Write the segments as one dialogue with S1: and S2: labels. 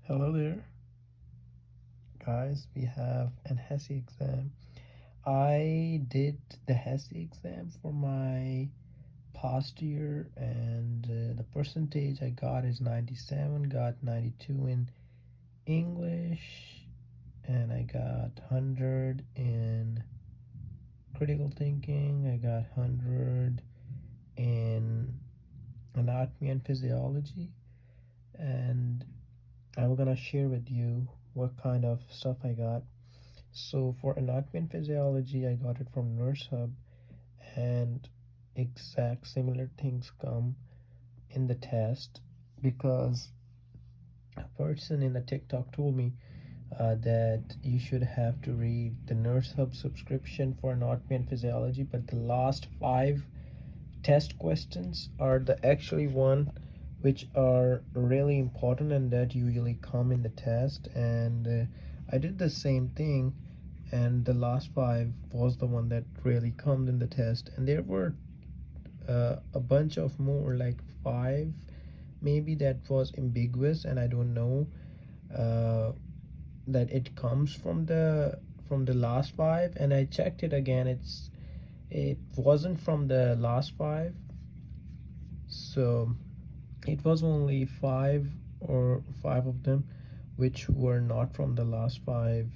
S1: Hello there, guys. We have an Hesi exam. I did the Hesi exam for my past year, and the percentage I got is 97, got 92 in English, and I got 100 in critical thinking, I got 100 in anatomy and physiology, and I'm gonna share with you what kind of stuff I got. So for anatomy and physiology, I got it from Nurse Hub, and exact similar things come in the test because a person in the TikTok told me that you should have to read the Nurse Hub subscription for anatomy and physiology, but the last five test questions are the actually one which are really important and that usually come in the test. And I did the same thing, and the last five was the one that really comes in the test, and there were a bunch of more, like five maybe, that was ambiguous, and I don't know uh, that it comes from the last five, and I checked it again. It wasn't from the last five, so it was only five of them which were not from the last five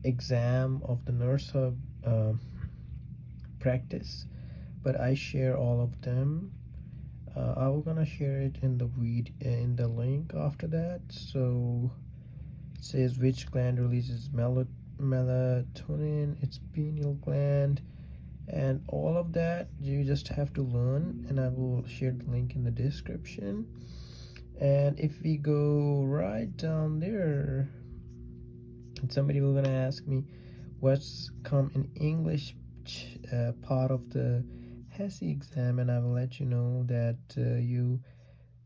S1: exam of the Nurse Hub practice, but I share all of them. I'm gonna share it in the in the link after that. So it says which gland releases melatonin, it's pineal gland, and all of that you just have to learn, and I will share the link in the description. And if we go right down there, somebody will gonna ask me what's come in English part of the Hesi exam, and I will let you know that you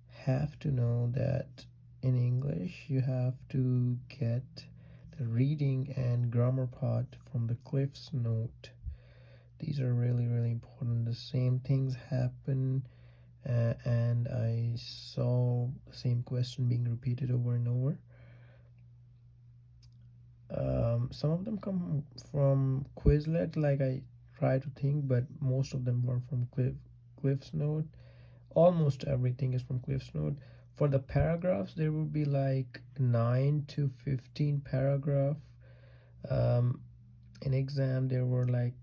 S1: have to know that in English you have to get the reading and grammar part from the Cliff's Note. These are really important. The same things happen, and I saw the same question being repeated over and over. Some of them come from Quizlet, like I try to think, but most of them were from Cliff's Note. Almost everything is from Cliff's Note. For the paragraphs, there will be like 9 to 15 paragraph. Um, in exam, there were like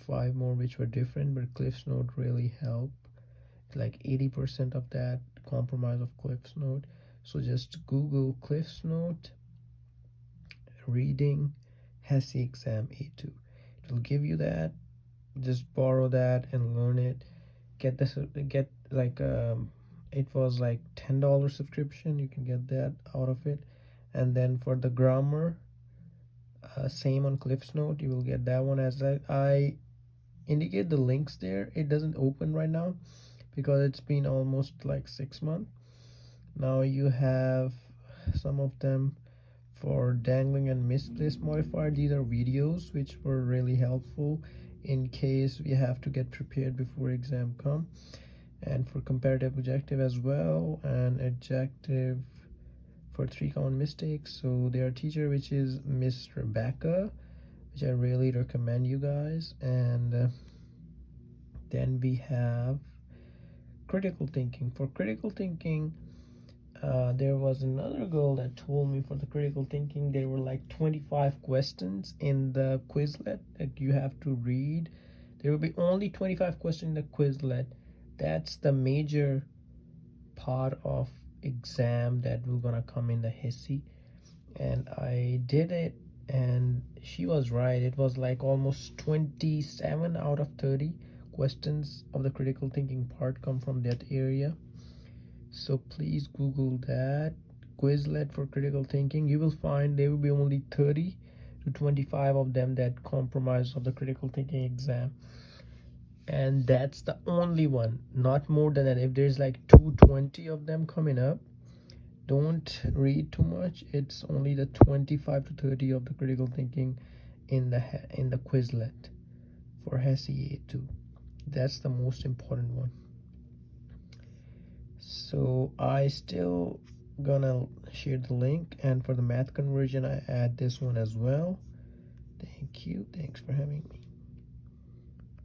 S1: five more which were different, but Cliff's Note really helped. Like 80% of that compromise of Cliff's Note. So just Google Cliff's Note reading Hesi exam A2. It will give you that. Just borrow that and learn it. Get this. Get like it was like $10 subscription. You can get that out of it. And then for the grammar, same on Cliff's Note. You will get that one as I indicate the links there. It doesn't open right now because it's been almost like 6 months. Now you have some of them for dangling and misplaced modifier. These are videos which were really helpful in case we have to get prepared before exam come, and for comparative objective as well, and adjective for three common mistakes. So their teacher, which is Miss Rebecca, which I really recommend you guys. And then we have critical thinking. For critical thinking, there was another girl that told me for the critical thinking there were like 25 questions in the Quizlet that you have to read. There will be only 25 questions in the Quizlet. That's the major part of exam that will gonna come in the Hesi, and I did it, and she was right. It was like almost 27 out of 30 questions of the critical thinking part come from that area. So please Google that Quizlet for critical thinking. You will find there will be only 30 to 25 of them that compromise of the critical thinking exam, and that's the only one, not more than that. If there's like 220 of them coming up, don't read too much. It's only the 25 to 30 of the critical thinking in the Quizlet for Hesi A2. That's the most important one. So I still gonna share the link, and for the math conversion I add this one as well. Thank you, thanks for having me.